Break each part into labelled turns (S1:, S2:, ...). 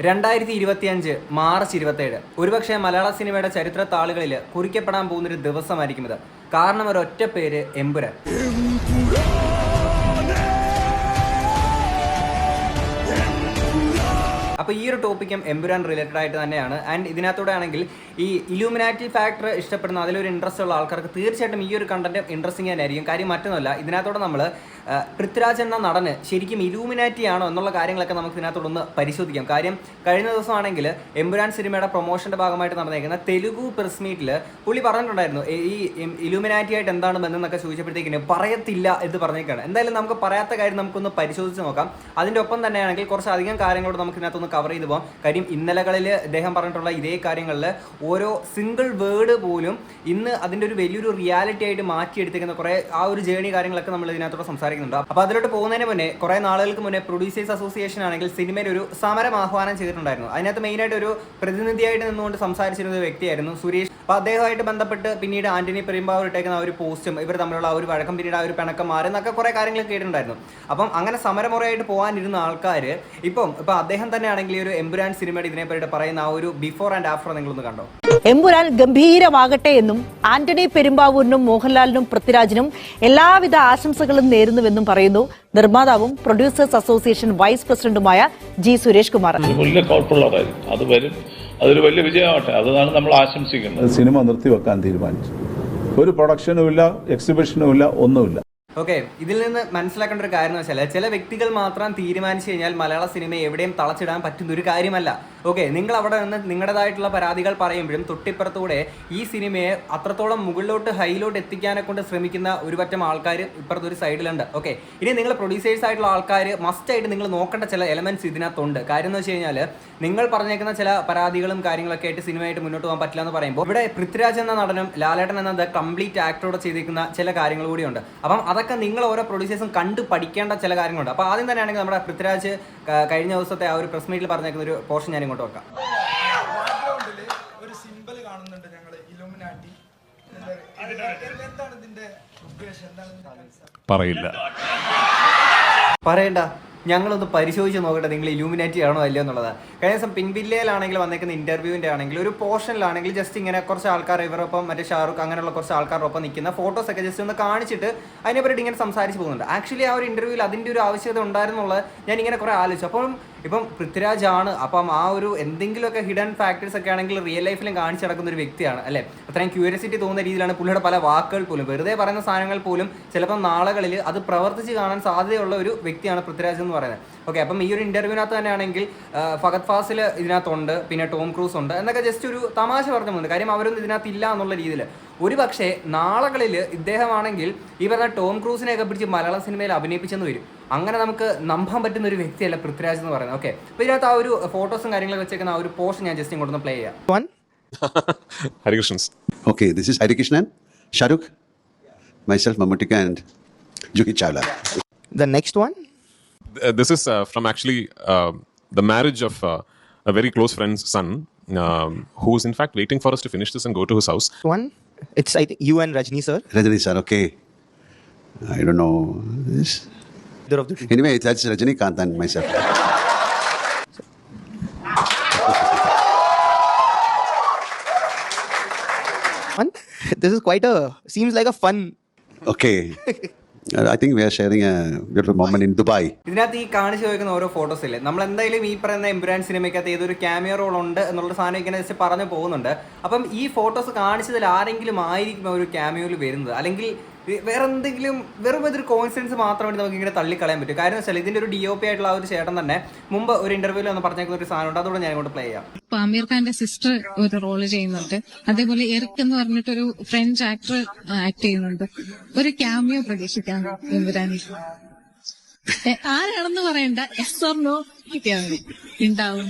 S1: 2025 March 27 ഒരുപക്ഷെ മലയാള സിനിമയുടെ ചരിത്ര താളുകളിൽ കുറിക്കപ്പെടാൻ പോകുന്നൊരു ദിവസമായിരിക്കും ഇത്. കാരണം ഒരൊറ്റ പേര്, എമ്പുരാൻ. അപ്പോൾ ഈ ഒരു ടോപ്പിക്കും എമ്പുരാൻ റിലേറ്റഡ് ആയിട്ട് തന്നെയാണ്. ആൻഡ് ഇതിനകത്തൂടെ ആണെങ്കിൽ ഈ ഇലൂമിനാറ്റി ഫാക്ടർ ഇഷ്ടപ്പെടുന്ന അതിലൊരു ഇൻട്രസ്റ്റ് ഉള്ള ആൾക്കാർക്ക് തീർച്ചയായിട്ടും ഈ ഒരു കണ്ടന്റ് ഇൻട്രസ്റ്റിംഗ് തന്നെയായിരിക്കും. കാര്യം മറ്റൊന്നുമല്ല, ഇതിനകത്തോടെ നമ്മൾ പൃഥ്വിരാജ് എന്ന നടന് ശരിക്കും ഇലൂമിനാറ്റി ആണോ എന്നുള്ള കാര്യങ്ങളൊക്കെ നമുക്ക് ഇതിനകത്തോടൊന്ന് പരിശോധിക്കാം. കാര്യം കഴിഞ്ഞ ദിവസമാണെങ്കിൽ എമ്പുരാൻ സിനിമയുടെ പ്രൊമോഷൻ്റെ ഭാഗമായിട്ട് നടന്നേക്കുന്ന തെലുഗു പ്രസ് മീറ്റിൽ പുള്ളി പറഞ്ഞിട്ടുണ്ടായിരുന്നു ഈ ഇലൂമിനാറ്റി ആയിട്ട് എന്താണ് ബന്ധം എന്നൊക്കെ ചോദിച്ചപ്പോഴത്തേക്കിന് പറയത്തില്ല എന്ന് പറഞ്ഞേക്കാണ്. എന്തായാലും നമുക്ക് പറയാത്ത കാര്യം നമുക്കൊന്ന് പരിശോധിച്ച് നോക്കാം. അതിൻ്റെ ഒപ്പം തന്നെയാണെങ്കിൽ കുറച്ചധികം കാര്യങ്ങളോട് നമുക്ക് ഇതിനകത്തൊന്ന് കവർ ചെയ്ത് പോകാം. കാര്യം ഇന്നലകളിൽ അദ്ദേഹം പറഞ്ഞിട്ടുള്ള ഇതേ കാര്യങ്ങളിൽ ഓരോ സിംഗിൾ വേർഡ് പോലും ഇന്ന് അതിൻ്റെ ഒരു വലിയൊരു റിയാലിറ്റി ആയിട്ട് മാറ്റിയെടുത്തേക്കുന്ന കുറേ ആ ഒരു ജേണി കാര്യങ്ങളൊക്കെ നമ്മൾ ഇതിനകത്തോടെ സംസാരിക്കുന്നുണ്ട്. അപ്പോൾ അതിലോട്ട് പോകുന്നതിന് മുന്നേ കുറേ നാളുകൾക്ക് മുന്നേ പ്രൊഡ്യൂസേഴ്സ് അസോസിയേഷൻ ആണെങ്കിൽ സിനിമയിൽ ഒരു സമരം ആഹ്വാനം ചെയ്തിട്ടുണ്ടായിരുന്നു. അതിനകത്ത് മെയിനായിട്ട് ഒരു പ്രതിനിധിയായിട്ട് നിന്നുകൊണ്ട് സംസാരിച്ചിരുന്ന വ്യക്തിയായിരുന്നു സുരേഷ്. അപ്പോൾ അദ്ദേഹമായിട്ട് ബന്ധപ്പെട്ട് പിന്നീട് ആന്റണി പെരുമ്പാവൂർ ഇട്ടേക്കുന്ന ആ ഒരു പോസ്റ്റും ഇവർ തമ്മിലുള്ള ആ ഒരു വഴക്കം, പിന്നീട് ആ ഒരു പിണക്കം മാറി എന്നൊക്കെ കുറേ കാര്യങ്ങൾ കേട്ടിട്ടുണ്ടായിരുന്നു. അപ്പം അങ്ങനെ സമരമുറയായിട്ട് പോകാനിരുന്ന ആൾക്കാർ ഇപ്പം അദ്ദേഹം തന്നെയാണെങ്കിൽ ഈ ഒരു എമ്പുരാൻ സിനിമയുടെ ഇതിനെപ്പറ്റി പറയുന്ന ആ ഒരു ബിഫോർ ആൻഡ് ആഫ്റ്റർ നിങ്ങളൊന്ന് കണ്ടോ.
S2: എമ്പുരാൻ ഗംഭീരമാകട്ടെ എന്നും ആന്റണി പെരുമ്പാവൂരിനും മോഹൻലാലിനും പൃഥ്വിരാജിനും എല്ലാവിധ ആശംസകളും നേരുന്നുവെന്നും പറയുന്നു നിർമ്മാതാവും പ്രൊഡ്യൂസേഴ്സ് അസോസിയേഷൻ വൈസ് പ്രസിഡന്റുമായ ജി സുരേഷ് കുമാർ.
S3: അതൊരു വലിയ വിജയമാവട്ടെ, അതാണ് നമ്മൾ ആശംസിക്കുന്നത്.
S4: സിനിമ നിർത്തിവെക്കാൻ തീരുമാനിച്ചു. ഒരു പ്രൊഡക്ഷനും ഇല്ല, എക്സിബിഷനും ഇല്ല, ഒന്നുമില്ല.
S1: ഓക്കെ, ഇതിൽ നിന്ന് മനസ്സിലാക്കേണ്ട ഒരു കാര്യം എന്ന് വെച്ചാൽ ചില വ്യക്തികൾ മാത്രം തീരുമാനിച്ചു കഴിഞ്ഞാൽ മലയാള സിനിമയെ എവിടെയും തളച്ചിടാൻ പറ്റുന്ന ഒരു കാര്യമല്ല. ഓക്കെ, നിങ്ങൾ അവിടെ നിന്ന് നിങ്ങളുടേതായിട്ടുള്ള പരാതികൾ പറയുമ്പോഴും തൊട്ടിപ്പുറത്തൂടെ ഈ സിനിമയെ അത്രത്തോളം മുകളിലോട്ട് ഹൈയിലോട്ട് എത്തിക്കാനെ കൊണ്ട് ശ്രമിക്കുന്ന ഒരു പറ്റം ആൾക്കാർ ഇപ്പുറത്തൊരു സൈഡിലുണ്ട്. ഓക്കെ, ഇനി നിങ്ങൾ പ്രൊഡ്യൂസേഴ്സ് ആയിട്ടുള്ള ആൾക്കാർ മസ്റ്റായിട്ട് നിങ്ങൾ നോക്കേണ്ട ചില എലമെന്റ്സ് ഇതിനകത്തുണ്ട്. കാര്യം എന്ന് വെച്ച് കഴിഞ്ഞാൽ നിങ്ങൾ പറഞ്ഞേക്കുന്ന ചില പരാതികളും കാര്യങ്ങളൊക്കെ ആയിട്ട് സിനിമയായിട്ട് മുന്നോട്ട് പോകാൻ പറ്റില്ല എന്ന് പറയുമ്പോൾ ഇവിടെ പൃഥ്വിരാജ് എന്ന നടനും ലാലേട്ടൻ എന്ന കംപ്ലീറ്റ് ആക്ടറോട് ചെയ്തിരിക്കുന്ന ചില കാര്യങ്ങൾ കൂടിയുണ്ട്. അപ്പം അതൊക്കെ നിങ്ങൾ ഓരോ പ്രൊഡ്യൂസേഴ്സും കണ്ടു പഠിക്കേണ്ട ചില കാര്യങ്ങളുണ്ട്. അപ്പോൾ ആദ്യം തന്നെയാണെങ്കിൽ നമ്മുടെ പൃഥ്വിരാജ് കഴിഞ്ഞ ദിവസത്തെ ആ ഒരു പ്രസ് മീറ്റിൽ പറഞ്ഞേക്കുന്ന ഒരു പോർഷൻ ഞാൻ ഇങ്ങോട്ട് വെക്കാം.
S5: ഒരു സിംബൽ കാണുന്നുണ്ട് ഞങ്ങൾ ഇലൂമിനാറ്റി. എന്താണ് ഇതിന്റെ ഉദ്ദേശം?
S1: പറയണ്ട, ഞങ്ങളൊന്ന് പരിശോധിച്ച് നോക്കട്ടെ നിങ്ങൾ ഇലൂമിനാറ്റി ആണോ അല്ലയോ എന്നുള്ളത്. കഴിഞ്ഞ ദിവസം പിൻവില്ലയിലാണെങ്കിൽ വന്നേക്കുന്ന ഇന്റർവ്യൂവിൻ്റെ ആണെങ്കിൽ ഒരു പോർഷനിലാണെങ്കിൽ ജസ്റ്റ് ഇങ്ങനെ കുറച്ച് ആൾക്കാർ ഇവരൊപ്പം മറ്റേ ഷാറുഖ് അങ്ങനെയുള്ള കുറച്ച് ആൾക്കാരൊപ്പം നിൽക്കുന്ന ഫോട്ടോസൊക്കെ ജസ്റ്റ് ഒന്ന് കാണിച്ചിട്ട് അതിനെപ്പറ്റി ഇങ്ങനെ സംസാരിച്ച് പോകുന്നുണ്ട്. ആക്ച്വലി ആ ഒരു ഇന്റർവ്യൂവിൽ അതിൻ്റെ ഒരു ആവശ്യകത ഉണ്ടായിരുന്നുള്ളത് ഞാൻ ഇങ്ങനെ കുറേ ആലോചിച്ചു. അപ്പം പൃഥ്വിരാജ് ആണ്, അപ്പം ആ ഒരു എന്തെങ്കിലുമൊക്കെ ഹിഡൻ ഫാക്ടേഴ്സ് ഒക്കെ ആണെങ്കിൽ റിയൽ ലൈഫിലും കാണിച്ചു നടക്കുന്ന ഒരു വ്യക്തിയാണ് അല്ലേ. അത്രയും ക്യൂരിയോസിറ്റി തോന്നുന്ന രീതിയിലാണ് പുള്ളിയുടെ പല വാക്കുകൾ പോലും, വെറുതെ പറയുന്ന സാധനങ്ങൾ പോലും ചിലപ്പോൾ നാളുകളിൽ അത് പ്രവർത്തിച്ച് കാണാൻ സാധ്യതയുള്ള ഒരു വ്യക്തിയാണ് പൃഥ്വിരാജ് എന്ന് പറയുന്നത്. ഓക്കെ, അപ്പം ഈ ഒരു ഇന്റർവ്യൂവിനകത്ത് തന്നെയാണെങ്കിൽ ഫഹദ് ഫാസിൽ ഇതിനകത്തുണ്ട്, പിന്നെ ടോം ക്രൂസ് ഉണ്ട് എന്നൊക്കെ ജസ്റ്റ് ഒരു തമാശ പറഞ്ഞുണ്ട്. കാര്യം അവരൊന്നും ഇതിനകത്ത് ഇല്ല എന്നുള്ള രീതിയിൽ. ഒരു പക്ഷേ നാളുകളിൽ ഇദ്ദേഹമാണെങ്കിൽ ഈ പറഞ്ഞ ടോം ക്രൂസിനെയൊക്കെ പിടിച്ച് മലയാള സിനിമയിൽ അഭിനയിപ്പിച്ചെന്ന് വരും. അങ്ങനെ നമുക്ക് നമ്പാൻ പറ്റുന്ന ഒരു വ്യക്തിയല്ല പൃഥ്വിരാജ് എന്ന് പറയുന്നത്. ഓക്കെ, അപ്പോൾ ഇതിനകത്ത് ആ ഒരു ഫോട്ടോസും കാര്യങ്ങളൊക്കെ വെച്ചേക്കുന്ന ആ ഒരു പോർഷൻ ഞാൻ ജസ്റ്റ് ഇങ്ങോട്ടൊന്ന് പ്ലേ ചെയ്യാം.
S6: Harikrishnan.
S7: Okay, this is Harikrishnan, Shahrukh, myself, Mammootty, and Juhi Chawla.
S8: The next one?
S6: This is from actually the marriage of a very close friend's son, who's in fact waiting for us to finish this and go to his house.
S8: One? It's, I think, you and Rajni sir.
S7: Rajani sir, okay. I don't know this.
S8: Either of the two.
S7: Anyway, that's Rajinikanth and myself.
S8: One? This is quite seems like a fun.
S7: Okay. I think we are sharing a beautiful moment in Dubai.
S1: ഇതിനകത്ത് ഈ കാണിച്ചു ചോദിക്കുന്ന ഓരോ photos ഇല്ലേ, നമ്മൾ എന്തായാലും ഈ പറയുന്ന എമ്പുരാൻ സിനിമയ്ക്കകത്ത് ഏതൊരു ക്യാമിയോ റോൾ ഉണ്ട് എന്നുള്ള സാധനം ഇങ്ങനെ ജസ്റ്റ് പറഞ്ഞു പോകുന്നുണ്ട്. അപ്പം ഈ ഫോട്ടോസ് കാണിച്ചതിൽ ആരെങ്കിലും ആയിരിക്കും ഒരു ക്യാമിയോയിൽ വരുന്നത്, അല്ലെങ്കിൽ വേറെ എന്തെങ്കിലും വെറും ഇതൊരു കോയിൻസിഡൻസ് മാത്രമായിട്ട് നമുക്ക് ഇങ്ങനെ തള്ളിക്കളയാൻ പറ്റും. കാര്യം വെച്ചാൽ ഇതിന്റെ ഒരു DOP ആയിട്ടുള്ള ആ ഒരു ചേട്ടൻ തന്നെ മുമ്പ് ഒരു ഇന്റർവ്യൂവിൽ ഒന്ന് പറഞ്ഞേക്കുന്ന ഒരു സാധനം ഉണ്ട്, അതുകൊണ്ട് ഞാൻ ഇങ്ങോട്ട് പ്ലേ ചെയ്യാം.
S9: ആമീർ ഖാന്റെ സിസ്റ്റർ ഒരു റോള് ചെയ്യുന്നുണ്ട്. അതേപോലെ എറിക് എന്ന് പറഞ്ഞിട്ടൊരു ഫ്രഞ്ച് ആക്ടർ ആക്ട് ചെയ്യുന്നുണ്ട്. ഒരു ക്യാമിയോ പ്രതീക്ഷിക്കാം എമ്പുരാനിൽ. ആരാണെന്ന് പറയണ്ട, യെസ് ഓർ നോ കിട്ടിയാൽ മതി, ഉണ്ടാവും.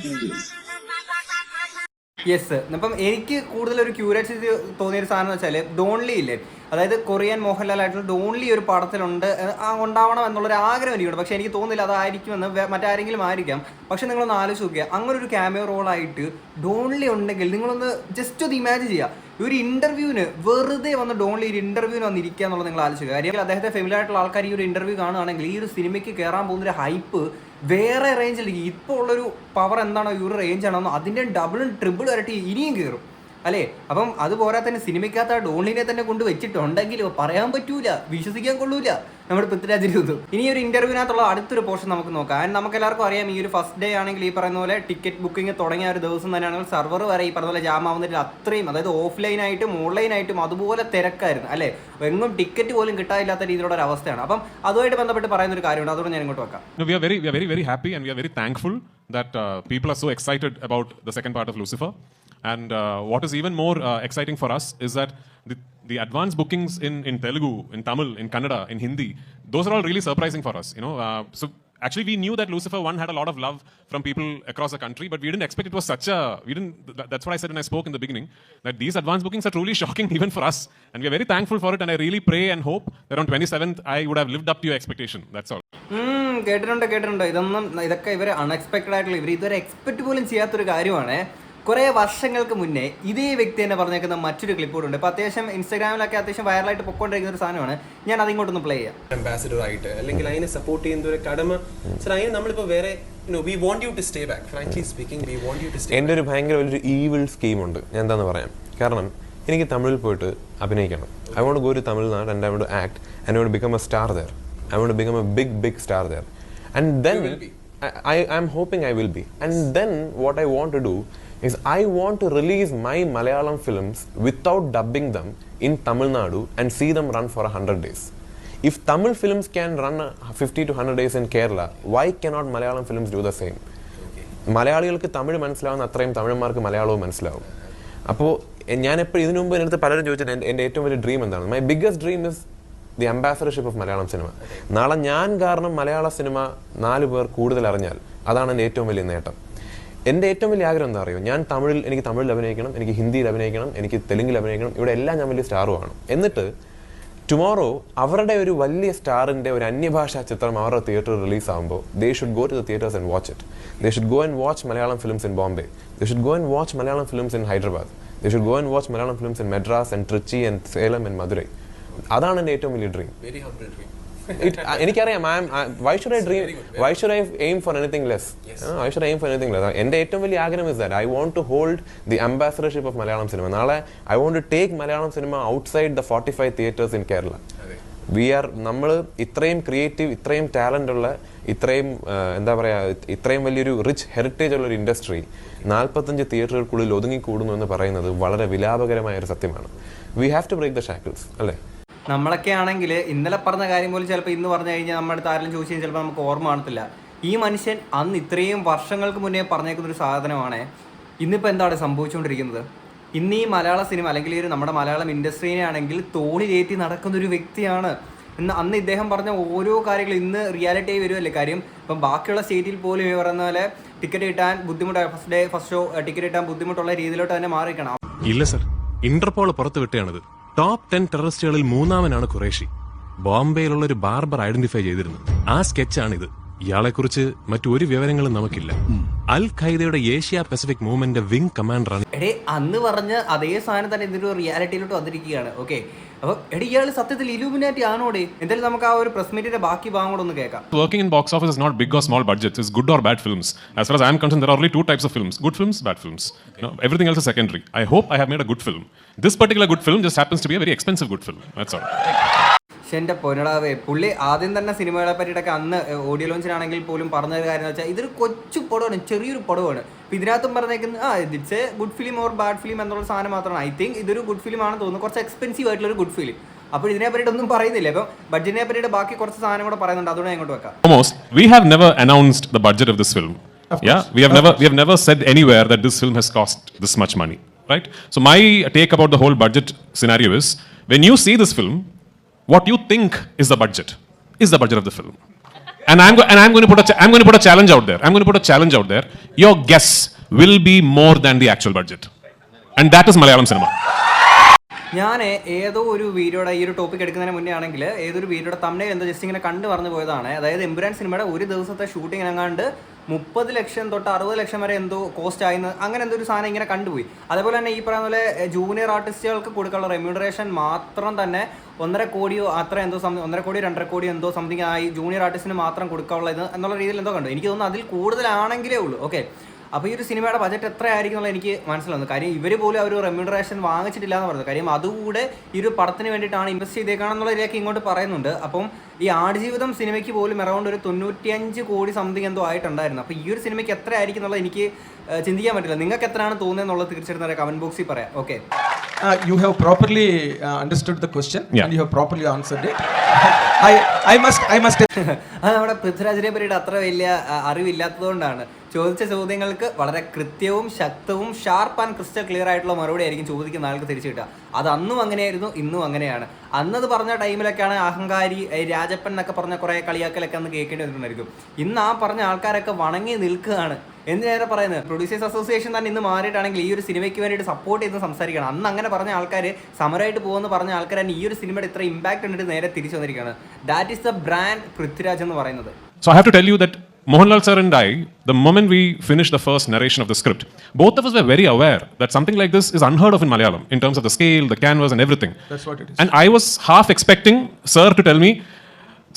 S1: യെസ്. അപ്പം എനിക്ക് കൂടുതലൊരു ക്യൂരിയോസിറ്റി തോന്നിയൊരു സാധനം എന്ന് വെച്ചാൽ ഡോൺലി ഇല്ലേ, അതായത് കൊറിയൻ മോഹൻലാലായിട്ടുള്ള ഡോൺലി ഒരു പടത്തിലുണ്ട് ഉണ്ടാവണം എന്നുള്ളൊരു ആഗ്രഹം എനിക്കുണ്ട്. പക്ഷേ എനിക്ക് തോന്നുന്നില്ല അതായിരിക്കുമെന്ന്, മറ്റാരെങ്കിലും ആയിരിക്കാം. പക്ഷെ നിങ്ങളൊന്ന് ആലോചിച്ച് നോക്കുക, അങ്ങനെ ഒരു ക്യാമിയോ റോളായിട്ട് ഡോൺലി ഉണ്ടെങ്കിൽ നിങ്ങളൊന്ന് ജസ്റ്റ് ഒന്ന് ഇമാജിൻ ചെയ്യുക. ഒരു ഇന്റർവ്യൂവിന് വെറുതെ വന്ന് ഡോൺലി ഒരു ഇന്റർവ്യൂവിന് വന്നിരിക്കുക എന്നുള്ളത് നിങ്ങൾ ആലോചിക്കുക. കാര്യം അദ്ദേഹത്തെ ഫെമിലിയർ ആയിട്ടുള്ള ആൾക്കാർ ഈ ഒരു ഇന്റർവ്യൂ കാണുകയാണെങ്കിൽ ഈ ഒരു സിനിമയ്ക്ക് കയറാൻ പോകുന്നൊരു ഹൈപ്പ് വേറെ റേഞ്ചിലേക്ക് ഇപ്പോൾ ഉള്ളൊരു പവർ എന്താണോ ഈ ഒരു റേഞ്ച് ആണോ അതിൻ്റെ ഡബിളും ട്രിപ്പിളും ഇരട്ടി ഇനിയും കയറും അല്ലേ. അപ്പം അതുപോലെ തന്നെ സിനിമയ്ക്കകത്ത് ആ ഡോൺലിനെ തന്നെ കൊണ്ട് വെച്ചിട്ടുണ്ടെങ്കിലോ പറയാൻ പറ്റൂല, വിശ്വസിക്കാൻ കൊള്ളൂല നമ്മുടെ പൃഥ്വിരാജിൻ്റെ ഇത്. ഇനി ഒരു ഇന്റർവ്യൂവിനകത്തുള്ള അടുത്തൊരു പോർഷൻ നമുക്ക് നോക്കാം. ആൻഡ് നമുക്ക് എല്ലാവർക്കും അറിയാം ഈ ഒരു ഫസ്റ്റ് ഡേ ആണെങ്കിൽ ഈ പറയുന്ന പോലെ ടിക്കറ്റ് ബുക്കിംഗ് തുടങ്ങിയ ഒരു ദിവസം തന്നെയാണെങ്കിൽ സെർവർ വരെ ഈ പറഞ്ഞ പോലെ ജാം ആവുന്നതിൽ അത്രയും, അതായത് ഓഫ്ലൈനായിട്ടും ഓൺലൈനായിട്ടും അതുപോലെ തിരക്കായിരുന്നു അല്ലേ. എങ്ങും ടിക്കറ്റ് പോലും കിട്ടാനില്ലാത്ത രീതിയിലുള്ള ഒരു അവസ്ഥയാണ്. അപ്പം അതുമായിട്ട് ബന്ധപ്പെട്ട് പറയുന്ന ഒരു കാര്യമുണ്ട്, അതുകൊണ്ട് ഞാൻ ഇങ്ങോട്ട് വെക്കാം.
S6: We are very happy and we are very thankful that people are so excited about the second part of Lucifer. And what is even more exciting for us is that the advance bookings in Telugu, in Tamil, in Kannada, in Hindi, those are all really surprising for us. So actually we knew that Lucifer 1 had a lot of love from people across the country, but we didn't expect it was such a. That's what I said when I spoke in the beginning, that these advance bookings are truly shocking even for us, and we are very thankful for it. And I really pray and hope that on 27th I would have lived up to your expectation. That's all.
S1: കേട്ടിട്ടുണ്ട്. ഇതൊക്കെ ഇവർ unexpected ആയിട്ടുള്ള ഇവർ ഇതുവരെ expect പോലും ചെയ്യാത്തൊരു കാര്യമാണ്. കുറേ വർഷങ്ങൾക്ക് മുന്നേ ഇതേ വ്യക്തി തന്നെ പറഞ്ഞേക്കുന്ന മറ്റൊരു ക്ലിപ്പോടുണ്ട്. ഇപ്പോൾ അത്യാവശ്യം ഇൻസ്റ്റാഗ്രാമിലൊക്കെ അത്യാവശ്യം വൈറലായിട്ട് പൊക്കോണ്ടിരിക്കുന്ന ഒരു സാധനമാണ്. ഞാൻ അതിങ്ങോട്ടൊന്ന് പ്ലേ ചെയ്യാം.
S10: അംബാസിഡർ ആയിട്ട് അല്ലെങ്കിൽ അതിനെ സപ്പോർട്ട് ചെയ്യുന്ന ഒരു കടമ അതിന് നമ്മളിപ്പോൾ വേറെ we want you to stay back. Frankly speaking we want you to stay. എൻ്റെ ഒരു ഭയങ്കര വലിയൊരു ഈവിൾ സ്കീമുണ്ട്. ഞാൻ എന്താന്ന് പറയാം. കാരണം എനിക്ക് തമിഴിൽ പോയിട്ട് അഭിനയിക്കണം. I want go to Tamil Nadu and I want to act and I want become a star there. I want become a big star there. And then I am hoping I will be. And then what I want to do is I want to release my Malayalam films without dubbing them in Tamil Nadu and see them run for 100 days. If Tamil films can run 50 to 100 days in Kerala, why cannot Malayalam films do the same? മലയാളികൾക്ക് തമിഴ് മനസ്സിലാവുന്ന അത്രയും തമിഴന്മാർക്ക് മലയാളവും മനസ്സിലാവും. അപ്പോൾ ഞാൻ എപ്പോഴും ഇതിനു മുമ്പ് എൻ്റെ പലരും ചോദിച്ചിട്ട് എൻ്റെ ഏറ്റവും വലിയ ഡ്രീം എന്താണ്? My biggest dream is the ambassadorship of Malayalam cinema. നാളെ ഞാൻ കാരണം മലയാള സിനിമ 4 പേർ കൂടുതൽ അറിഞ്ഞാൽ അതാണ് എൻ്റെ ഏറ്റവും വലിയ നേട്ടം. എൻ്റെ ഏറ്റവും വലിയ ആഗ്രഹം എന്താ അറിയോ? എനിക്ക് തമിഴിൽ അഭിനയിക്കണം, എനിക്ക് ഹിന്ദിയിൽ അഭിനയിക്കണം, എനിക്ക് തെലുങ്കിൽ അഭിനയിക്കണം. ഇവിടെ എല്ലാം ഞാൻ വലിയ സ്റ്റാറുമാണ്. എന്നിട്ട് ടുമോറോ അവരുടെ ഒരു വലിയ സ്റ്റാറിൻ്റെ ഒരു അന്യഭാഷാ ചിത്രം അവരുടെ തിയേറ്ററിൽ റിലീസ് ആകുമ്പോൾ they should go to the theatres and watch it. They should go and watch Malayalam films in Bombay. They should go and watch Malayalam films in Hyderabad. They should go and watch Malayalam films in Madras and Trichy and Salem and Madurai. അതാണ് എൻ്റെ ഏറ്റവും വലിയ dream. എനിക്കറിയാം. why should I aim for anything less? Why should I aim for anything less? എൻ്റെ ഏറ്റവും വലിയ ആഗ്രഹം is that I want to hold the ambassadorship of Malayalam cinema. നാളെ I want to take Malayalam cinema outside the 45 theatres in Kerala. നമ്മൾ ഇത്രയും creative, ഇത്രയും talent ഉള്ള, ഇത്രയും എന്താ പറയുക, ഇത്രയും വലിയൊരു റിച്ച് ഹെറിറ്റേജ് ഉള്ള ഒരു ഇൻഡസ്ട്രി 45 തിയേറ്ററുകൾക്കുള്ളിൽ ഒതുങ്ങിക്കൂടുന്നു എന്ന് പറയുന്നത് വളരെ വിലാപകരമായ ഒരു സത്യമാണ്. We have to break the shackles അല്ലേ.
S1: നമ്മളൊക്കെ ആണെങ്കിൽ ഇന്നലെ പറഞ്ഞ കാര്യം പോലും ചിലപ്പോൾ ഇന്ന് പറഞ്ഞു കഴിഞ്ഞാൽ നമ്മുടെ അടുത്ത് ആരെങ്കിലും ചോദിച്ചു കഴിഞ്ഞാൽ ചിലപ്പോൾ നമുക്ക് ഓർമ്മ കാണത്തില്ല. ഈ മനുഷ്യൻ അന്ന് ഇത്രയും വർഷങ്ങൾക്ക് മുന്നേ പറഞ്ഞേക്കുന്നൊരു സാധനമാണ്. ഇന്നിപ്പോൾ എന്താണ് സംഭവിച്ചുകൊണ്ടിരിക്കുന്നത്? ഇന്ന് ഈ മലയാള സിനിമ അല്ലെങ്കിൽ ഈ നമ്മുടെ മലയാളം ഇൻഡസ്ട്രീനെ ആണെങ്കിൽ തോളിലേറ്റി നടക്കുന്നൊരു വ്യക്തിയാണ്. അന്ന് ഇദ്ദേഹം പറഞ്ഞ ഓരോ കാര്യങ്ങളും ഇന്ന് റിയാലിറ്റി ആയി വരുമല്ലേ. കാര്യം ഇപ്പം ബാക്കിയുള്ള സ്റ്റേറ്റിൽ പോലും ഈ പറയുന്ന പോലെ ടിക്കറ്റ് കിട്ടാൻ ബുദ്ധിമുട്ടാണ്. ഫസ്റ്റ് ഷോ ടിക്കറ്റ് കിട്ടാൻ ബുദ്ധിമുട്ടുള്ള രീതിയിലോട്ട് തന്നെ മാറിക്കണം.
S6: ഇല്ല സർ, ഇന്റർപോൾ പുറത്തു വിട്ടാണിത്. ടോപ്പ് 10 ടെററിസ്റ്റുകളിൽ 3ാമനാണ് ഖുറേഷി. ബോംബെയിലുള്ള ഒരു ബാർബർ ഐഡന്റിഫൈ ചെയ്തിരുന്നു. ആ സ്കെച്ചാണിത്. ഇയാളെക്കുറിച്ച് മറ്റൊരു വിവരങ്ങളും നമുക്കില്ല. അൽ ഖൈദയുടെ ഏഷ്യ പസഫിക് മൂവ്മെന്റ് വിംഗ് കമാൻഡറാണ്.
S1: അന്ന് പറഞ്ഞ അതേ സാധനം തന്നെ ഇതിന്റെ റിയാലിറ്റിയിലോട്ട് വന്നിരിക്കുകയാണ്. ഓക്കെ, അപ്പോൾ ഇയാൾ സത്യത്തിൽ ഇലൂമിനാറ്റി ആണോടെ? എന്തായാലും നമുക്ക് ആ ഒരു പ്രസ് മീറ്റിന്റെ ബാക്കി ഭാഗം കൂടെ ഒന്ന് കേൾക്കാം.
S6: Working in box office is not big or small budgets. It's good or bad films. As far as I am concerned, there are only 2 types of films: good films, bad films. Everything else is secondary. I hope I have made a good film. This particular good film just happens to be a very expensive good film. That's all.
S1: എൻ്റെ പൊന്നടാവേ, പുള്ളി ആദ്യം തന്നെ സിനിമകളെ പറ്റിയിട്ടൊക്കെ അന്ന് audio ലോഞ്ചിനാണെങ്കിൽ പോലും പറഞ്ഞൊരു കാര്യം എന്ന് വെച്ചാൽ ഇതൊരു കൊച്ചു പടമാണ്, ചെറിയൊരു പടമാണ്. അപ്പോൾ ഇതിനകത്തും പറഞ്ഞേക്കുന്നത് it's A good film or bad film എന്നുള്ള സാധനം മാത്രമാണ്. ഐ തിങ്ക് ഇതൊരു ഗുഡ് ഫിലിം ആണെന്ന് തോന്നുന്നു. കുറച്ച് എക്സ്പെൻസീവ് ആയിട്ടുള്ളൊരു ഗുഡ് ഫിലിം. അപ്പോൾ ഇതിനെ പറ്റിയിട്ടൊന്നും പറയുന്നില്ല. അപ്പോൾ ബഡ്ജറ്റിനെ പറ്റിയിട്ട് ബാക്കി കുറച്ച് സാധനം കൂടെ പറയുന്നുണ്ട്. അതുകൊണ്ട് ഇങ്ങോട്ട് വെക്കാം.
S6: Almost, we have never announced the budget of this film. Yeah, we have never said anywhere that this film has cost this much money, right? So my take about the whole budget scenario is, when you see this film, what you think is the budget of the film. And I'm going to put a challenge out there. Your guess will be more than the actual budget. And that is Malayalam cinema.
S1: ഞാൻ ഏതോ ഒരു വീഡിയോയുടെ ഈ ഒരു topic എടുക്കുന്നതിന് മുന്നേ ആണെങ്കിൽ ഏതൊരു വീഡിയോയുടെ തമ്മിൽ എന്തോ ജസ്റ്റ് ഇങ്ങനെ കണ്ടു പറഞ്ഞു പോയതാണ്. അതായത് എമ്പുരാൻ സിനിമയുടെ ഒരു ദിവസത്തെ ഷൂട്ടിംഗ് എങ്ങാണ്ട് 30 ലക്ഷം തൊട്ട് 60 ലക്ഷം വരെ എന്തോ കോസ്റ്റ് ആയെന്ന് അങ്ങനെ എന്തോ ഒരു സാധനം ഇങ്ങനെ കണ്ടുപോയി. അതേപോലെ തന്നെ ഈ പറയുന്ന പോലെ ജൂനിയർ ആർട്ടിസ്റ്റുകൾക്ക് കൊടുക്കാനുള്ള റെമ്യൂണറേഷൻ മാത്രം തന്നെ 1.5 കോടിയോ അത്ര എന്തോ 1.5 കോടി 2.5 കോടി എന്തോ സംതിങ് ആയി ജൂനിയർ ആർട്ടിസ്റ്റിന് മാത്രം കൊടുക്കാനുള്ള ഇത് എന്നുള്ള രീതിയിൽ എന്തോ കണ്ടു. എനിക്ക് തോന്നുന്നു അതിൽ കൂടുതലാണെങ്കിലേ ഉള്ളൂ. ഓക്കെ, അപ്പോൾ ഈ ഒരു സിനിമയുടെ ബജറ്റ് എത്ര ആയിരിക്കും എന്നുള്ള എനിക്ക് മനസ്സിലാവുന്നു. കാര്യം ഇവർ പോലും ആ ഒരു റെമ്യൂണറേഷൻ വാങ്ങിച്ചിട്ടില്ല എന്ന് പറയുന്നത്. കാര്യം അതുകൂടെ ഈ ഒരു പടത്തിന് വേണ്ടിയിട്ടാണ് ഇൻവെസ്റ്റ് ചെയ്തേക്കാണെന്നുള്ളതിലേക്ക് ഇങ്ങോട്ട് പറയുന്നുണ്ട്. അപ്പം ഈ ആടുജീവിതം സിനിമയ്ക്ക് പോലും അറൗണ്ട് ഒരു 95 കോടി സംതിങ് എന്തോ ആയിട്ടുണ്ടായിരുന്നു. അപ്പോൾ ഈ ഒരു സിനിമയ്ക്ക് എത്ര ആയിരിക്കും എന്നുള്ളത് എനിക്ക് ചിന്തിക്കാൻ പറ്റില്ല. നിങ്ങൾക്ക് എത്രയാണ് തോന്നുന്നത് എന്നുള്ളത് തീർച്ചയായിട്ടും കമന്റ് ബോക്സിൽ പറയാം. Okay,
S5: You have properly understood the question and you have properly answered it. I must
S1: അത് നമ്മുടെ പൃഥ്വിരാജിനെ പറ്റിയിട്ട് അത്ര വലിയ അറിവില്ലാത്തതുകൊണ്ടാണ്. ചോദിച്ച ചോദ്യങ്ങൾക്ക് വളരെ കൃത്യവും ശക്തവും ഷാർപ്പ് ആൻഡ് ക്രിസ്റ്റൽ ക്ലിയർ ആയിട്ടുള്ള മറുപടി ആയിരിക്കും ചോദിക്കുന്ന ആൾക്ക് തിരിച്ചു കിട്ടുക. അത് അന്നും അങ്ങനെയായിരുന്നു, ഇന്നും അങ്ങനെയാണ്. അന്നത് പറഞ്ഞ ടൈമിലൊക്കെയാണ് അഹങ്കാരി രാജപ്പൻ എന്നൊക്കെ പറഞ്ഞ കുറേ കളിയാക്കലൊക്കെ അന്ന് കേൾക്കേണ്ടി വന്നിട്ടുണ്ടായിരിക്കും. ഇന്ന് ആ പറഞ്ഞ ആൾക്കാരൊക്കെ വണങ്ങി നിൽക്കുകയാണ്. എന്തിനേറെ പറയുന്നത്, പ്രൊഡ്യൂസേഴ്സ് അസോസിയേഷൻ തന്നെ ഇന്ന് മാറിയിട്ടാണെങ്കിൽ ഈ ഒരു സിനിമയ്ക്ക് വേണ്ടിയിട്ട് സപ്പോർട്ട് ചെയ്ത് സംസാരിക്കണം. അന്ന് അങ്ങനെ പറഞ്ഞ ആൾക്കാർ സമരമായിട്ട് പോകുമെന്ന് പറഞ്ഞ ആൾക്കാർ തന്നെ ഈ ഒരു സിനിമയുടെ ഇത്ര ഇമ്പാക്ട് കണ്ടിട്ട് നേരെ തിരിച്ചു വന്നിരിക്കുകയാണ്. That is the brand Prithviraj എന്ന് പറയുന്നത്.
S6: So I have to tell you that Mohanlal sir and I, the moment we finished the first narration of the script, both of us were very aware that something like this is unheard of in Malayalam in terms of the scale, the canvas and everything.
S5: That's what it is.
S6: And I was half expecting sir to tell me,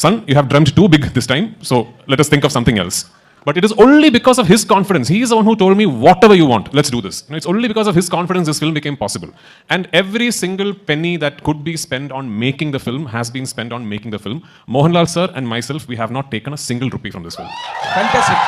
S6: son, you have dreamt too big this time, so let us think of something else. But it is only because of his confidence. He is the one who told me, whatever you want, let's do this. You know, it's only because of his confidence this film became possible. And every single penny that could be spent on making the film has been spent on making the film. Mohanlal sir and myself, we have not taken a single rupee from this film.
S5: Fantastic.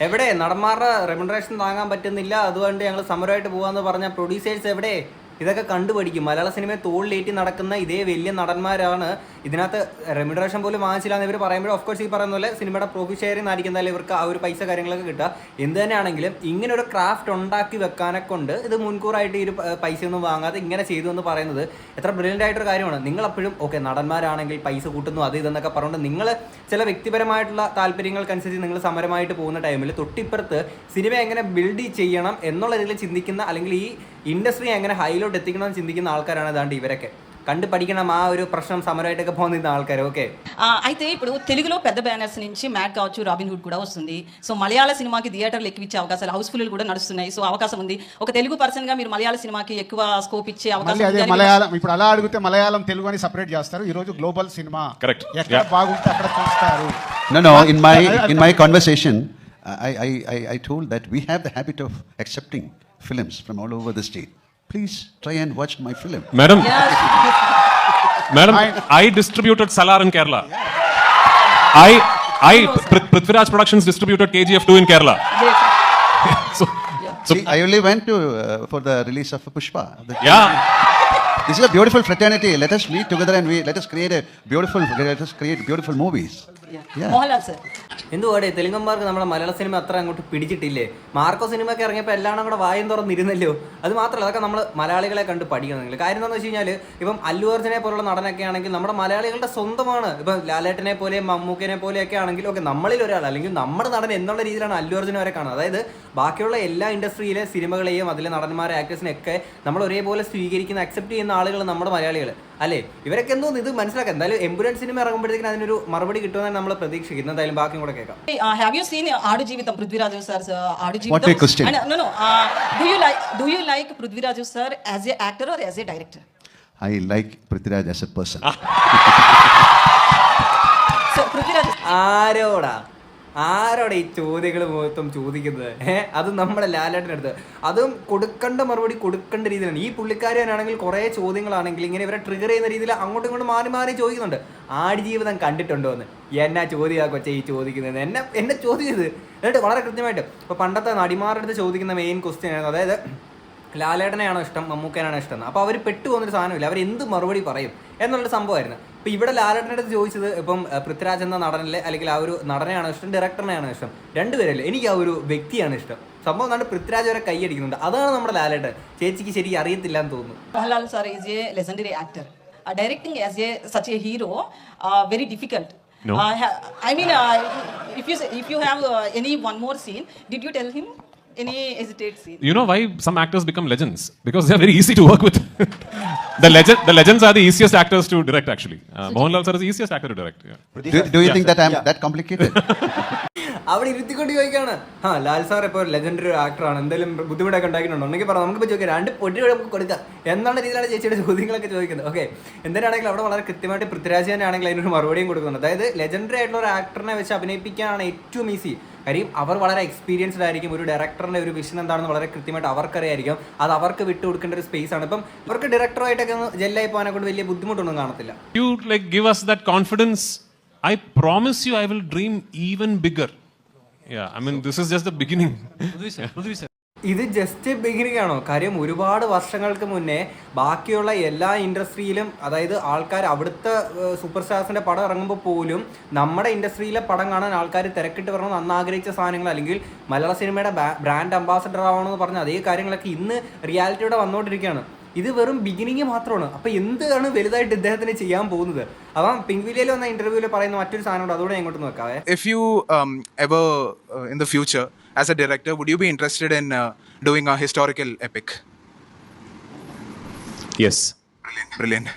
S1: എവിടെ നടന്മാരുടെ remuneration താങ്ങാൻ പറ്റുന്നില്ല, അതുകൊണ്ട് ഞങ്ങൾ സമരമായിട്ട് പോകാമെന്ന് പറഞ്ഞ producers എവിടെ? ഇതൊക്കെ കണ്ടുപഠിക്കും. മലയാള സിനിമയെ തോളിലേറ്റി നടക്കുന്ന ഇതേ വലിയ നടന്മാരാണ് ഇതിനകത്ത് റെമ്യൂണറേഷൻ പോലും വാങ്ങിച്ചില്ല എന്ന് ഇവർ പറയുമ്പോൾ ഓഫ് കോഴ്സ് ഈ പറയുന്ന പോലെ സിനിമയുടെ പ്രോഫിറ്റ് ഷെയറിൽ നിന്നായിരിക്കും എന്തായാലും ഇവർക്ക് ആ ഒരു പൈസ കാര്യങ്ങളൊക്കെ കിട്ടുക. എന്ത് തന്നെയാണെങ്കിലും ഇങ്ങനെ ഒരു ക്രാഫ്റ്റ് ഉണ്ടാക്കി വെക്കാനെ കൊണ്ട് ഇത് മുൻകൂറായിട്ട് ഈ ഒരു പൈസയൊന്നും വാങ്ങാതെ ഇങ്ങനെ ചെയ്തു എന്ന് പറയുന്നത് എത്ര ബ്രില്യൻ്റ് ആയിട്ടൊരു കാര്യമാണ്. നിങ്ങളെപ്പോഴും ഓക്കെ നടന്മാരാണെങ്കിൽ പൈസ കൂട്ടുന്നു അത് ഇതെന്നൊക്കെ പറഞ്ഞുകൊണ്ട് നിങ്ങൾ ചില വ്യക്തിപരമായിട്ടുള്ള താല്പര്യങ്ങൾക്കനുസരിച്ച് നിങ്ങൾ സമരമായിട്ട് പോകുന്ന ടൈമിൽ തൊട്ടിപ്പുറത്ത് സിനിമ എങ്ങനെ ബിൽഡ് ചെയ്യണം എന്നുള്ള രീതിയിൽ ചിന്തിക്കുന്ന അല്ലെങ്കിൽ ഈ ഇൻഡസ്ട്രി എങ്ങനെ ഹൈലോട്ട് എത്തിക്കണമെന്ന് ചിന്തിക്കുന്ന ആൾക്കാരാണ് ഏതാണ്ട് ഇവരൊക്കെ. కண்டு పడికిన మా ఒక ప్రశ్న సమరైట్గా పోంది ఆల్కారు ఓకే
S11: అయితే ఇప్పుడు తెలుగులో పెద్ద బ్యానర్స్ నుంచి మ్యాట్ కావచ్చు రాబిన్ హుడ్ కూడా వస్తుంది సో మలయాళ సినిమాకి థియేటర్లు ఎక్కువ ఇచ్చే అవకాశాలు హౌస్ఫుల్ కూడా నడుస్తున్నాయి సో అవకాశం ఉంది ఒక తెలుగు పర్సన్ గా మీరు మలయాళ సినిమాకి ఎక్కువ స్కోప్ ఇచ్చే అవకాశం ఉంది
S12: మలయాళం ఇప్పుడు అలా అడిగితే మలయాళం తెలుగు అని సెపరేట్ చేస్తారు ఈ రోజు గ్లోబల్ సినిమా
S6: కరెక్ట్
S12: ఎక్కడ బాగుంటే అక్కడ చూస్తారు
S7: no in my conversation I told that we have the habit of accepting films from all over the state. Please try and watch my film.
S6: Madam, I distributed Salar in Kerala. Prithviraj Productions distributed KGF 2 in Kerala. so
S7: I only went to for the release of Pushpa.
S6: Yeah.
S7: This is a beautiful fraternity. Let us meet together and let us create beautiful movies.
S11: Mohanlal sir
S1: എന്തുവാടെ തെലുങ്കന്മാർക്ക് നമ്മുടെ മലയാള cinema അത്ര അങ്ങോട്ട് പിടിച്ചിട്ടില്ലേ? Marco സിനിമയൊക്കെ ഇറങ്ങിയപ്പോൾ എല്ലാം കൂടെ വായും തുറന്നിരുന്നല്ലോ. അത് മാത്രമല്ല അതൊക്കെ നമ്മൾ മലയാളികളെ കണ്ട് പഠിക്കണം. നിങ്ങൾ കാര്യം എന്താണെന്ന് വെച്ച് കഴിഞ്ഞാൽ ഇപ്പം അല്ലു അർജുനെ പോലുള്ള നടനൊക്കെ ആണെങ്കിൽ നമ്മുടെ മലയാളികളുടെ സ്വന്തമാണ്. ഇപ്പം ലാലേട്ടനെ പോലെയും മമ്മൂക്കിനെ പോലെയൊക്കെ ആണെങ്കിൽ ഓക്കെ നമ്മളിൽ ഒരാൾ അല്ലെങ്കിൽ നമ്മുടെ നടൻ എന്നുള്ള രീതിയിലാണ് അല്ലു അർജുനെ വരെ കാണുന്നത്. അതായത് ബാക്കിയുള്ള എല്ലാ ഇൻഡസ്ട്രിയിലെ സിനിമകളെയും അതിലെ നടന്മാരെ ആക്ടേഴ്സിനെയൊക്കെ നമ്മൾ ഒരേപോലെ സ്വീകരിക്കുന്ന അക്സെപ്റ്റ് ചെയ്യുന്ന ആളുകൾ നമ്മുടെ മലയാളികൾ അല്ലേ? ഇവരൊക്കെ എന്തോന്ന് ഇത് മനസ്സിലാക്കാം. എന്തായാലും എമ്പുരാൻ സിനിമ ഇറങ്ങുമ്പോഴത്തേക്കും അതിനൊരു മറുപടി കിട്ടുമെന്നാണ് നമ്മൾ പ്രതീക്ഷിക്കുന്നത്. എന്തായാലും ബാക്കിയും കൂടെ കേൾക്കാം.
S11: have you seen Adujeevitham Prithviraj sir Adujeevitham
S7: What a question.
S11: no do you like Prithviraj sir as a actor or as a director?
S7: I like Prithviraj as a person.
S11: So Prithviraj
S1: ആരോടെ ഈ ചോദ്യങ്ങൾ മൊത്തം ചോദിക്കുന്നത്? അത് നമ്മുടെ ലാലേട്ടനടുത്ത് അതും കൊടുക്കേണ്ട മറുപടി കൊടുക്കേണ്ട രീതിയിലാണ്. ഈ പുള്ളിക്കാരനാണെങ്കിൽ കുറേ ചോദ്യങ്ങളാണെങ്കിൽ ഇങ്ങനെ ഇവരെ ട്രിഗർ ചെയ്യുന്ന രീതിയിൽ അങ്ങോട്ടും ഇങ്ങോട്ടും മാറി ചോദിക്കുന്നുണ്ട്. ആടുജീവിതം കണ്ടിട്ടുണ്ടോ എന്ന് എന്നാ ചോദ്യമാ കൊച്ചേ ഈ ചോദിക്കുന്നത്? എന്നെ ചോദിച്ചത് എന്നിട്ട് വളരെ കൃത്യമായിട്ട് ഇപ്പോൾ പണ്ടത്തെ നടിമാരുടെ ചോദിക്കുന്ന മെയിൻ ക്വസ്റ്റ്യൻ ആയിരുന്നു. അതായത് ലാലേട്ടനെയാണോ ഇഷ്ടം മമ്മൂക്കനാണോ ഇഷ്ടം എന്ന്. അപ്പോൾ അവർ പെട്ടു പോകുന്നൊരു സാധനമില്ല, അവർ എന്ത് മറുപടി പറയും എന്നുള്ളൊരു സംഭവമായിരുന്നു. ഇപ്പോൾ ഇവിടെ ലാലേട്ടൻ്റെ അടുത്ത് ചോദിച്ചത് ഇപ്പം പൃഥ്വിരാജ് എന്ന നടനിലെ അല്ലെങ്കിൽ ആ ഒരു നടനെയാണോ ഇഷ്ടം ഡയറക്ടറിനെയാണോ ഇഷ്ടം? രണ്ടുപേരല്ലേ, എനിക്ക് ആ ഒരു വ്യക്തിയാണ് ഇഷ്ടം. സംഭവം എന്നാണ് പൃഥ്വിരാജ് വരെ കൈയടിക്കുന്നുണ്ട്. അതാണ് നമ്മുടെ ലാലേട്ടൻ. ചേച്ചിക്ക് ശരി അറിയത്തില്ല എന്ന് തോന്നുന്നു.
S11: Mohanlal sir is a legendary actor. Directing as such a hero very difficult.
S6: No.
S11: I mean if you have any one more scene, did you tell him any hesitate scene?
S6: You know why some actors become legends? Because they are very easy to work with. the legends are the easiest actors to direct, actually. Mohanlal sir is the easiest actor to direct. Yeah.
S7: Do you think that I'm that complicated?
S1: അവിടെ ഇരുത്തിക്കൊണ്ട് ചോദിക്കാണ്, Lal sir ഇപ്പോൾ legendary ആക്ടറാണ്, എന്തെങ്കിലും ബുദ്ധിമുട്ടൊക്കെ ഉണ്ടാക്കിയിട്ടുണ്ടോ ഉണ്ടെങ്കിൽ പറയാം, നമുക്കിപ്പോൾ ചോദിക്കാം, 2 പൊടി നമുക്ക് കൊടുക്കാം എന്നുള്ള രീതിയിലാണ് ചേച്ചിയുടെ ചോദ്യങ്ങളൊക്കെ ചോദിക്കുന്നത്. ഓക്കെ, എന്തിനാണെങ്കിലും അവിടെ വളരെ കൃത്യമായിട്ട് പൃഥ്വിരാജ് തന്നെ ആണെങ്കിൽ അതിനൊരു മറുപടിയും കൊടുക്കുന്നുണ്ട്. അതായത് ലെജൻഡറി ആയിട്ടുള്ള ഒരു ആക്ടറിനെ വെച്ച് അഭിനയിപ്പിക്കാനാണ് ഏറ്റവും ഈസി. കാര്യം അവർ വളരെ എക്സ്പീരിയൻസ്ഡ് ആയിരിക്കും, ഒരു ഡയറക്ടറിന്റെ ഒരു വിഷൻ എന്താണെന്ന് വളരെ കൃത്യമായിട്ട് അവർക്കറിയായിരിക്കും, അത് അവർക്ക് വിട്ടു കൊടുക്കേണ്ട ഒരു സ്പേസ് ആണ്. ഇപ്പം ഇവർക്ക് ഡയറക്ടറായിട്ടൊക്കെ ഒന്ന് ജെല്ലായി പോകാനെ കൊണ്ട് വലിയ ബുദ്ധിമുട്ടൊന്നും കാണത്തില്ല.
S6: You like give us that confidence. I promise you, I will dream even bigger. Yeah, I mean, this is just the beginning.
S1: ഇത് ജസ്റ്റ് ബിഗിനിങ് ആണോ? കാര്യം ഒരുപാട് വർഷങ്ങൾക്ക് മുന്നേ ബാക്കിയുള്ള എല്ലാ ഇൻഡസ്ട്രിയിലും, അതായത് ആൾക്കാർ അവിടുത്തെ സൂപ്പർ സ്റ്റാർസിന്റെ പടം ഇറങ്ങുമ്പോൾ പോലും നമ്മുടെ ഇൻഡസ്ട്രിയിലെ പടം കാണാൻ ആൾക്കാർ തിരക്കിട്ട് വരണമെന്ന് അന്ന് ആഗ്രഹിച്ച സാധനങ്ങൾ, അല്ലെങ്കിൽ മലയാള സിനിമയുടെ ബ്രാൻഡ് അംബാസഡർ ആവണമെന്ന് പറഞ്ഞ അതേ കാര്യങ്ങളൊക്കെ ഇന്ന് റിയാലിറ്റിയോടെ വന്നുകൊണ്ടിരിക്കുകയാണ്. ഇത് വെറും ബിഗിനിങ് മാത്രമാണ്. അപ്പോൾ എന്താണ് വലുതായിട്ട് ഇദ്ദേഹത്തിന് ചെയ്യാൻ പോകുന്നത്? അപ്പം പിങ്ക് വില്ലയിൽ വന്ന ഇന്റർവ്യൂവിൽ പറയുന്ന മറ്റൊരു സാധനമുണ്ട്, അതോടെ ഞാൻ ഇങ്ങോട്ട് നോക്കാവേ.
S13: If you ever in the future as a director, would you be interested in doing a historical epic?
S6: Yes.
S13: Brilliant.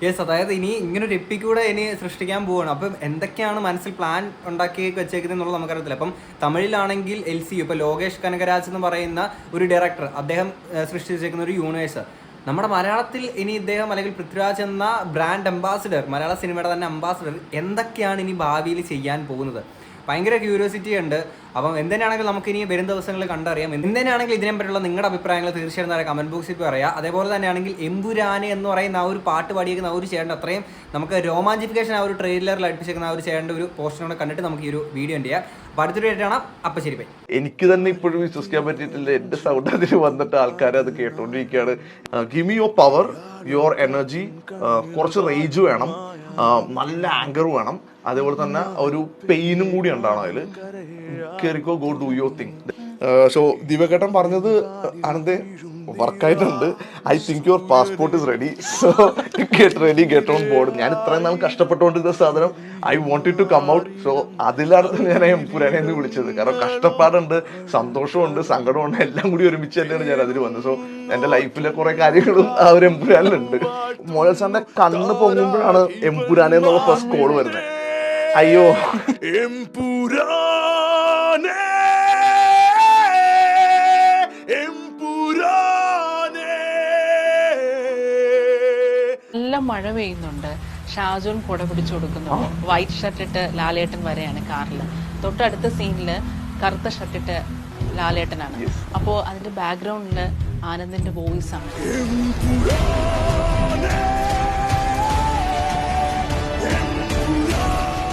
S1: Yes, അതായത് ഇനി ഇങ്ങനൊരു എപ്പിക് കൂടെ ഇനി സൃഷ്ടിക്കാൻ പോവുകയാണ്. അപ്പം എന്തൊക്കെയാണ് മനസ്സിൽ പ്ലാൻ ഉണ്ടാക്കി വെച്ചേക്കുന്നത് എന്നുള്ളത് നമുക്കറിയത്തില്ല. അപ്പം തമിഴിലാണെങ്കിൽ LCU, ഇപ്പോൾ ലോകേഷ് കനകരാജ് എന്ന് പറയുന്ന ഒരു ഡയറക്ടർ, അദ്ദേഹം സൃഷ്ടിച്ചേക്കുന്ന ഒരു യൂണിവേഴ്സ്. നമ്മുടെ മലയാളത്തിൽ ഇനി ഇദ്ദേഹം അല്ലെങ്കിൽ പൃഥ്വിരാജ് എന്ന ബ്രാൻഡ് അംബാസിഡർ, മലയാള സിനിമയുടെ തന്നെ അംബാസിഡർ എന്തൊക്കെയാണ് ഇനി ഭാവിയിൽ ചെയ്യാൻ പോകുന്നത്? ഭയങ്കര ക്യൂരിയോസിറ്റി ഉണ്ട്. അപ്പം എന്തിനാണെങ്കിലും നമുക്ക് ഇനി വരും ദിവസങ്ങളിൽ കണ്ടറിയാം. എന്തിനാണെങ്കിൽ ഇതിനെ പറ്റിയുള്ള നിങ്ങളുടെ അഭിപ്രായങ്ങൾ തീർച്ചയായും താഴെ കമന്റ് ബോക്സിൽ പറയാം. അതേപോലെ തന്നെയാണെങ്കിൽ എമ്പുരാന് എന്ന് പറയുന്ന ആ ഒരു പാട്ട് പാടിയേക്കുന്ന ആ ഒരു ചേട്ടൻ അത്രയും നമുക്ക് രോമാഞ്ചിഫിക്കേഷൻ ആ ഒരു ട്രെയിലറിൽ അടുപ്പിച്ചേക്കുന്ന ആ ഒരു ചേട്ടൻ്റെ ഒരു പോസ്റ്ററിനോട് കണ്ടിട്ട് നമുക്ക് ഈ ഒരു വീഡിയോ ഉണ്ട് ചെയ്യാം. അപ്പോൾ അടുത്തൊരു ആയിട്ടാണ്. അപ്പം ശരി, ബൈ.
S14: എനിക്ക് തന്നെ ഇപ്പോഴും വിശ്വസിക്കാൻ പറ്റിയിട്ടില്ല, എന്റെ സൗണ്ട് അതിൽ വന്നിട്ട് ആൾക്കാർ അത് കേട്ടോണ്ടിരിക്കുകയാണ്. Give me your power, your energy, കുറച്ച് റേജ് വേണം, നല്ല ആങ്കർ വേണം, അതേപോലെ തന്നെ ഒരു പെയിനും കൂടി ഉണ്ടാവണം അതിൽ. കേറിക്കോ, go do your thing. So ദിവ്യകേട്ടൻ പറഞ്ഞത് ആനന്ദേ വർക്കായിട്ടുണ്ട്. I think your passport is ready, so get ready, get on board. ഞാൻ ഇത്രയും നാൾ കഷ്ടപ്പെട്ടുകൊണ്ടിരുന്ന സാധനം I want it to come out. So അതിലാണ് തന്നെ ഞാൻ എമ്പുരാനെ എന്ന് വിളിച്ചത്. കാരണം കഷ്ടപ്പാടുണ്ട്, സന്തോഷമുണ്ട്, സങ്കടമുണ്ട്, എല്ലാം കൂടി ഒരുമിച്ച് തന്നെയാണ് ഞാൻ അതിൽ വന്നത്. സോ എന്റെ ലൈഫിലെ കുറെ കാര്യങ്ങളും ആ ഒരു എമ്പുരാനിലുണ്ട്. മോഹൻ സാറിന്റെ കണ്ണ് പൊങ്ങുമ്പോഴാണ് എമ്പുരാനെ എന്നുള്ള ഫസ്റ്റ് കോള് വരുന്നത്. അയ്യോ, എമ്പുരാനെ
S9: നല്ല മഴ പെയ്യുന്നുണ്ട്, ഷാജോൻ കുട പിടിച്ചു കൊടുക്കുന്നുണ്ട്, വൈറ്റ് ഷർട്ട് ഇട്ട് ലാലേട്ടൻ വരെയാണ് കാറിൽ. തൊട്ടടുത്ത സീനിൽ കറുത്ത ഷർട്ടിട്ട് ലാലേട്ടനാണ്. അപ്പോൾ അതിന്റെ ബാക്ക്ഗ്രൗണ്ടിൽ ആനന്ദിന്റെ വോയിസ് ആണ്.